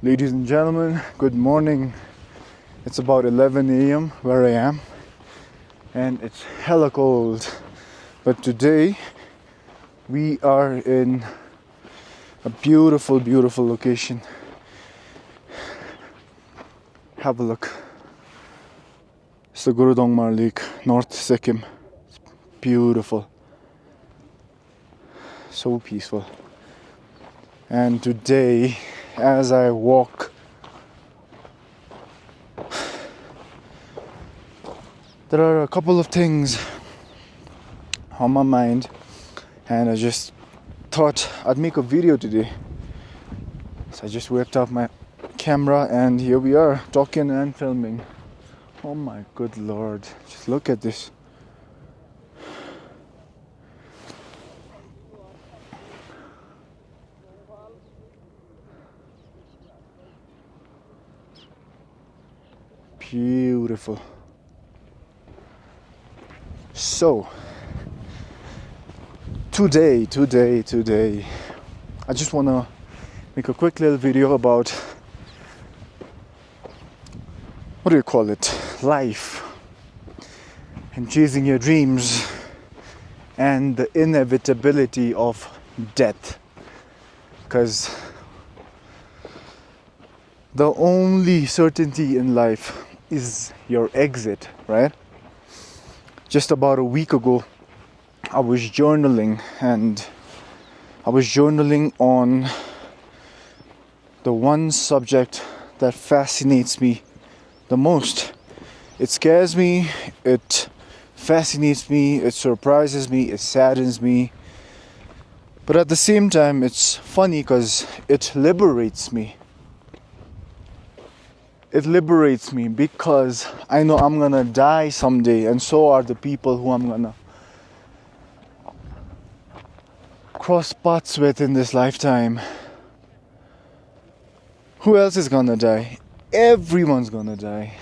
Ladies and gentlemen, good morning. It's about 11 a.m. where I am, and it's hella cold. But today we are in a beautiful, beautiful location. Have a look. It's the Gurudongmar Lake, North Sikkim. It's beautiful. So peaceful. And today, as I walk, there are a couple of things on my mind, and I just thought I'd make a video today. So I just whipped out my camera, and here we are, talking and filming. Oh my good lord, just look at this. Beautiful. So today I just want to make a quick little video about, what do you call it, life and chasing your dreams and the inevitability of death, because the only certainty in life is your exit, right? Just about a week ago, I was journaling, and I was journaling on the one subject that fascinates me the most. It scares me, it fascinates me, it surprises me, it saddens me. But at the same time, it's funny because it liberates me. It liberates me because I know I'm gonna die someday, and so are the people who I'm gonna cross paths with in this lifetime. Who else is gonna die? Everyone's gonna die.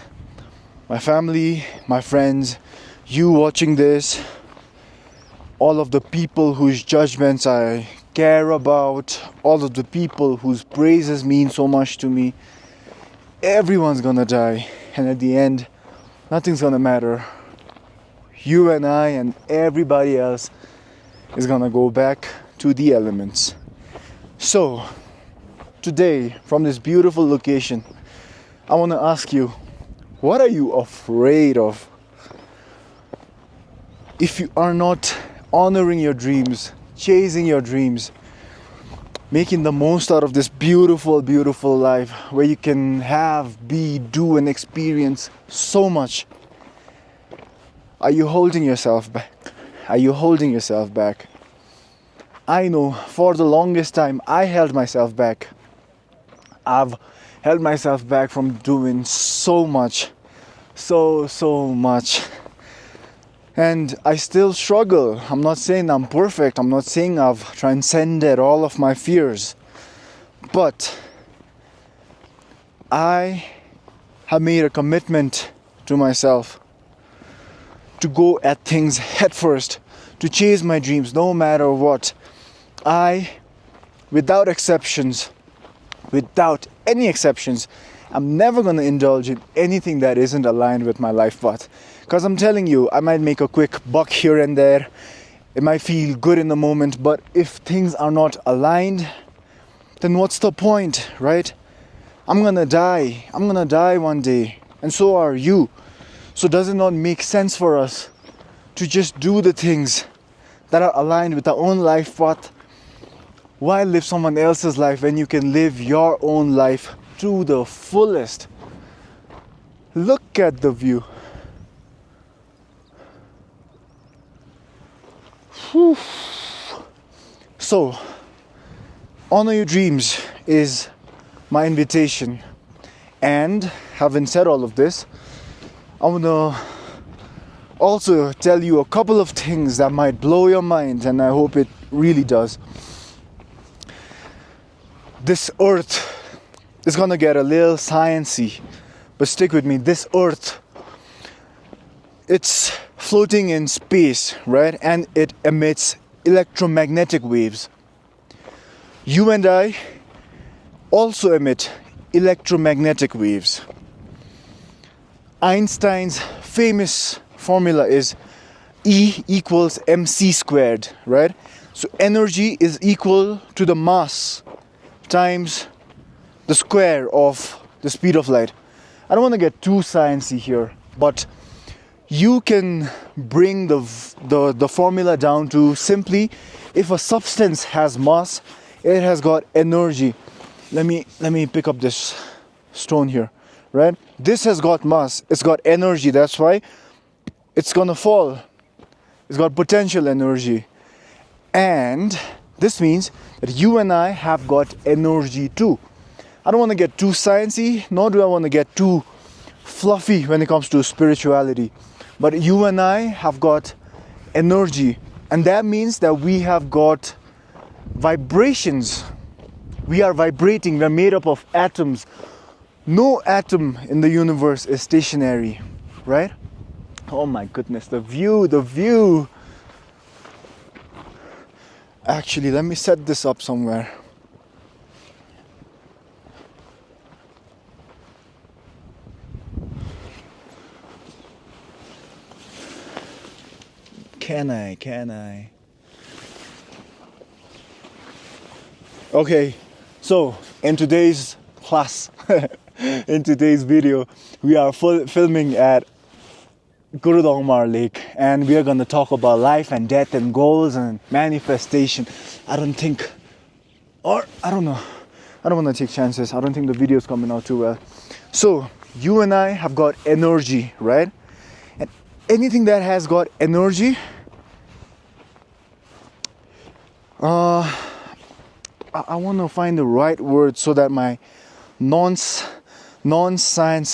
My family, my friends, you watching this, all of the people whose judgments I care about, all of the people whose praises mean so much to me. Everyone's gonna die, and at the end, nothing's gonna matter. You and I and everybody else is gonna go back to the elements. So, today, from this beautiful location, I wanna ask you, what are you afraid of? If you are not honoring your dreams, chasing your dreams, making the most out of this beautiful, beautiful life where you can have, be, do, and experience so much, are you holding yourself back? Are you holding yourself back? I know for the longest time I held myself back. I've held myself back from doing so much, so much. And I still struggle. I'm not saying I'm perfect. I'm not saying I've transcended all of my fears. But I have made a commitment to myself to go at things head first, to chase my dreams no matter what. Without exceptions, without any exceptions, I'm never going to indulge in anything that isn't aligned with my life path. Because I'm telling you, I might make a quick buck here and there. It might feel good in the moment, but if things are not aligned, then what's the point, right? I'm gonna die. I'm gonna die one day, and so are you. So does it not make sense for us to just do the things that are aligned with our own life path? Why live someone else's life when you can live your own life to the fullest? Look at the view. Whew. So, honor your dreams is my invitation. And having said all of this, I want to also tell you a couple of things that might blow your mind, and I hope it really does. This earth is gonna get a little sciencey, but stick with me. This earth, it's floating in space, right? And it emits electromagnetic waves. You and I also emit electromagnetic waves. Einstein's famous formula is E equals mc squared, right? So energy is equal to the mass times the square of the speed of light. I don't want to get too sciencey here, but you can bring the formula down to simply, if a substance has mass, it has got energy. Let me pick up this stone here, right? This has got mass, it's got energy, that's why it's gonna fall. It's got potential energy. And this means that you and I have got energy too. I don't want to get too sciencey, nor do I want to get too fluffy when it comes to spirituality. But you and I have got energy, and that means that we have got vibrations. We are vibrating, we're made up of atoms. No atom in the universe is stationary, right? Oh my goodness, the view. Actually, let me set this up somewhere. Can I? Okay, so in today's class, in today's video, we are filming at Gurudongmar Lake, and we are going to talk about life and death and goals and manifestation. I don't know. I don't want to take chances. I don't think the video is coming out too well. So, you and I have got energy, right? And anything that has got energy, I want to find the right word so that my non-science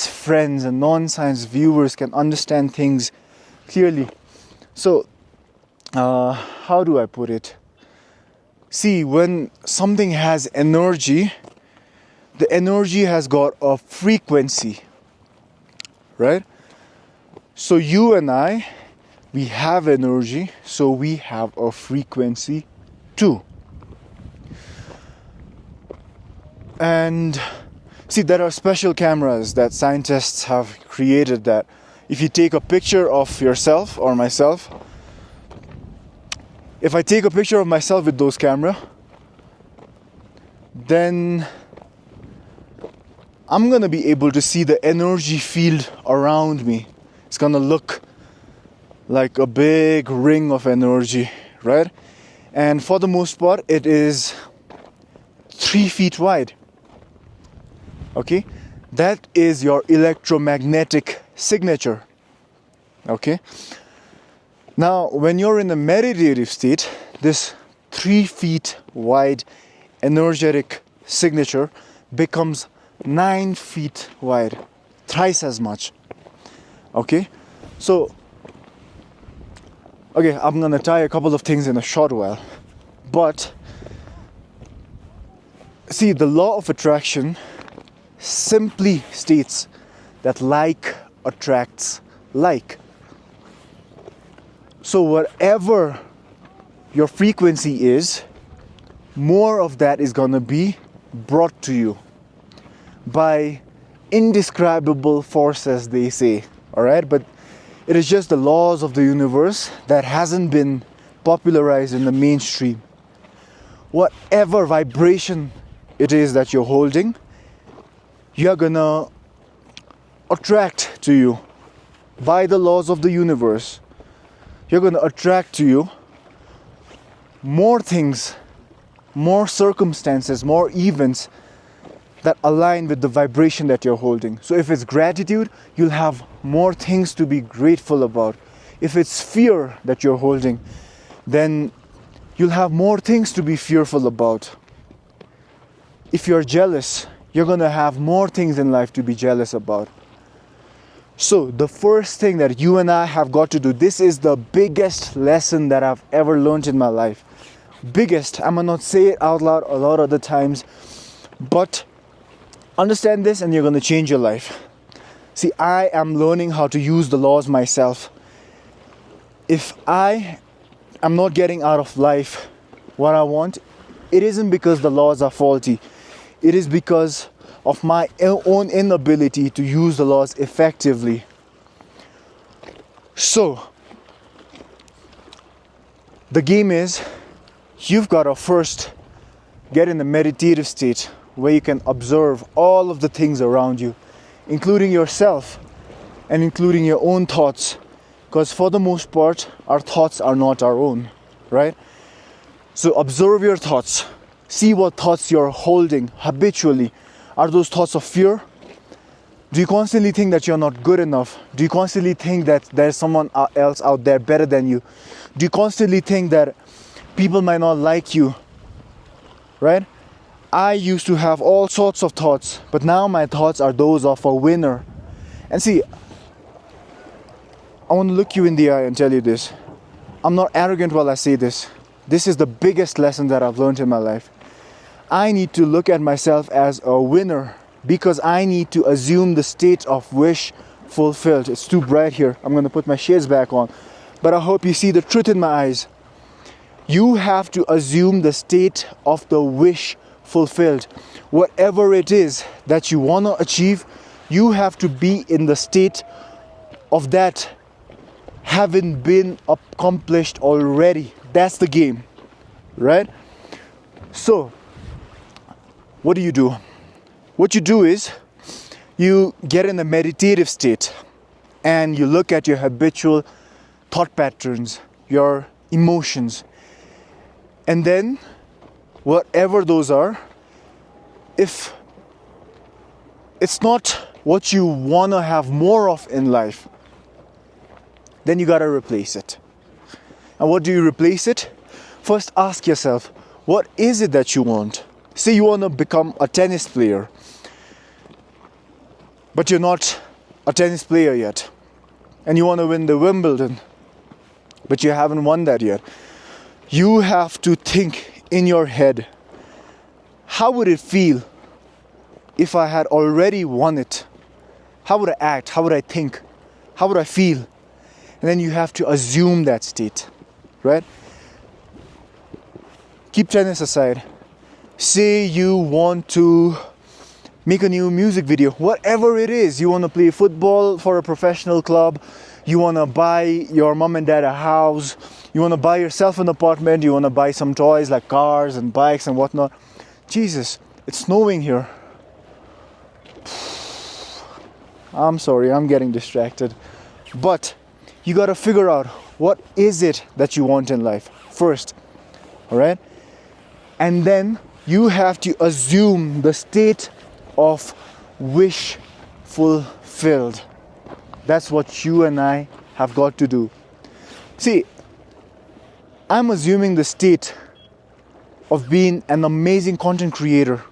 friends and non-science viewers can understand things clearly. So, how do I put it? See, when something has energy, the energy has got a frequency, right? So you and I, we have energy, so we have a frequency too. And see, there are special cameras that scientists have created that if you take a picture of yourself or myself, if I take a picture of myself with those cameras, then I'm gonna be able to see the energy field around me. It's gonna look like a big ring of energy, right? And for the most part, it is 3 feet wide. Okay, that is your electromagnetic signature. Okay, now when you're in a meditative state, this 3 feet wide energetic signature becomes 9 feet wide, thrice as much. Okay, so I'm gonna tie a couple of things in a short while, but see, the law of attraction simply states that like attracts like. So whatever your frequency is, more of that is gonna be brought to you by indescribable forces, they say. Alright, but it is just the laws of the universe that hasn't been popularized in the mainstream. Whatever vibration it is that you're holding, you're gonna attract to you by the laws of the universe. You're gonna attract to you more things, more circumstances, more events that align with the vibration that you're holding. So if it's gratitude, you'll have more things to be grateful about. If it's fear that you're holding, then you'll have more things to be fearful about. If you're jealous, you're gonna have more things in life to be jealous about. So the first thing that you and I have got to do, this is the biggest lesson that I've ever learned in my life. Biggest, I'm gonna not say it out loud a lot of the times, but understand this and you're gonna change your life. See, I am learning how to use the laws myself. If I am not getting out of life what I want, it isn't because the laws are faulty. It is because of my own inability to use the laws effectively. So, the game is, you've got to first get in a meditative state where you can observe all of the things around you, including yourself and including your own thoughts. Because for the most part, our thoughts are not our own, right? So observe your thoughts. See what thoughts you're holding habitually. Are those thoughts of fear? Do you constantly think that you're not good enough? Do you constantly think that there's someone else out there better than you? Do you constantly think that people might not like you? Right? I used to have all sorts of thoughts, but now my thoughts are those of a winner. And see, I want to look you in the eye and tell you this. I'm not arrogant while I say this. This is the biggest lesson that I've learned in my life. I need to look at myself as a winner because I need to assume the state of wish fulfilled. It's too bright here. I'm going to put my shades back on. But I hope you see the truth in my eyes. You have to assume the state of the wish fulfilled. Whatever it is that you want to achieve, you have to be in the state of that having been accomplished already. That's the game, right? So, what do? What you do is, you get in a meditative state and you look at your habitual thought patterns, your emotions. And then, whatever those are, if it's not what you want to have more of in life, then you got to replace it. And what do you replace it? First, ask yourself, what is it that you want? Say you want to become a tennis player, but you're not a tennis player yet. And you want to win the Wimbledon, but you haven't won that yet. You have to think in your head, how would it feel if I had already won it? How would I act? How would I think? How would I feel? And then you have to assume that state, right? Keep tennis aside. Say you want to make a new music video, whatever it is. You want to play football for a professional club. You want to buy your mom and dad a house. You want to buy yourself an apartment. You want to buy some toys like cars and bikes and whatnot. Jesus, it's snowing here. I'm sorry, I'm getting distracted. But you got to figure out what is it that you want in life first. All right? And then you have to assume the state of wish fulfilled. That's what you and I have got to do. See, I'm assuming the state of being an amazing content creator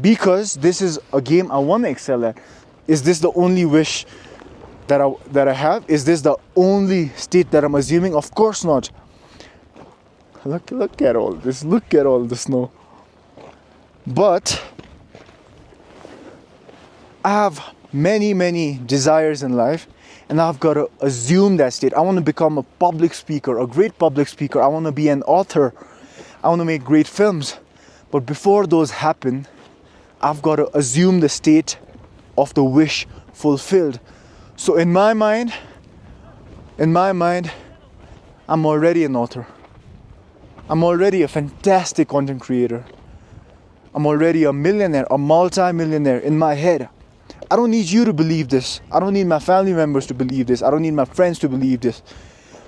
because this is a game I want to excel at. Is this the only wish that I have? Is this the only state that I'm assuming? Of course not. Look at all this. Look at all the snow. But I have many desires in life, and I've got to assume that state. I want to become a public speaker, a great public speaker. I want to be an author. I want to make great films. But before those happen, I've got to assume the state of the wish fulfilled. So in my mind, I'm already an author. I'm already a fantastic content creator. I'm already a millionaire, a multi-millionaire in my head. I don't need you to believe this. I don't need my family members to believe this. I don't need my friends to believe this.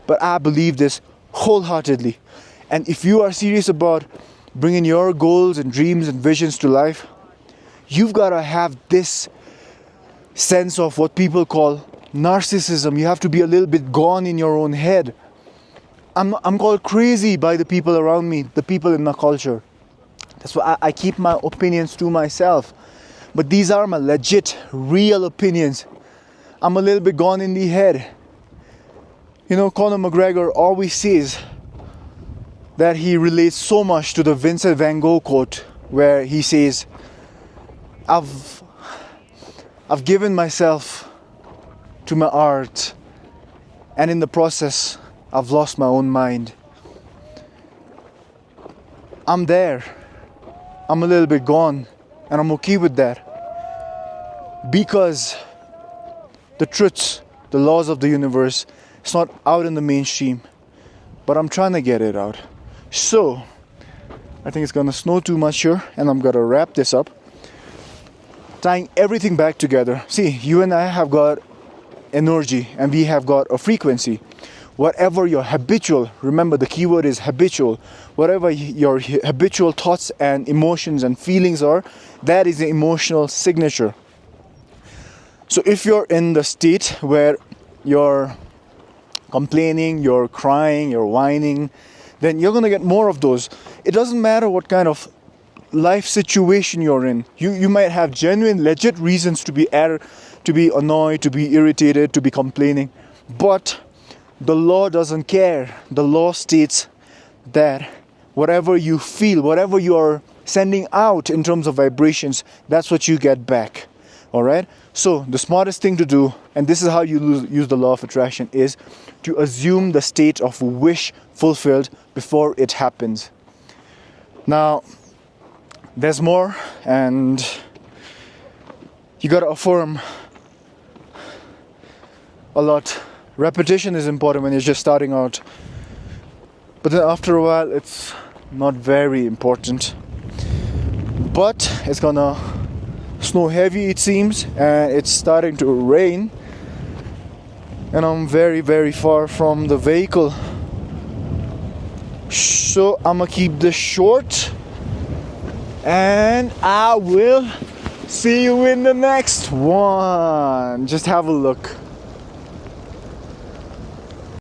But I believe this wholeheartedly. And if you are serious about bringing your goals and dreams and visions to life, you've got to have this sense of what people call narcissism. You have to be a little bit gone in your own head. I'm called crazy by the people around me, the people in my culture. That's why I keep my opinions to myself. But these are my legit, real opinions. I'm a little bit gone in the head. You know, Conor McGregor always says that he relates so much to the Vincent van Gogh quote where he says, I've given myself to my art, and in the process I've lost my own mind. I'm there. I'm a little bit gone. And I'm okay with that. Because the truths, the laws of the universe, it's not out in the mainstream. But I'm trying to get it out. So, I think it's gonna snow too much here, and I'm gonna wrap this up. Tying everything back together. See, you and I have got energy, and we have got a frequency. Whatever your habitual, remember the keyword is habitual, whatever your habitual thoughts and emotions and feelings are, that is the emotional signature. So if you're in the state where you're complaining, you're crying, you're whining, then you're gonna get more of those. It doesn't matter what kind of life situation you're in. You might have genuine, legit reasons to be annoyed, to be irritated, to be complaining, but the law doesn't care. The law states that whatever you feel, whatever you are sending out in terms of vibrations, that's what you get back. Alright? So the smartest thing to do, and this is how you use the law of attraction, is to assume the state of wish fulfilled before it happens. Now, there's more, and you gotta affirm a lot. Repetition is important when you're just starting out, but then after a while it's not very important. But it's gonna snow heavy, it seems, and it's starting to rain, and I'm very, very far from the vehicle, so I'm gonna keep this short, and I will see you in the next one. Just have a look.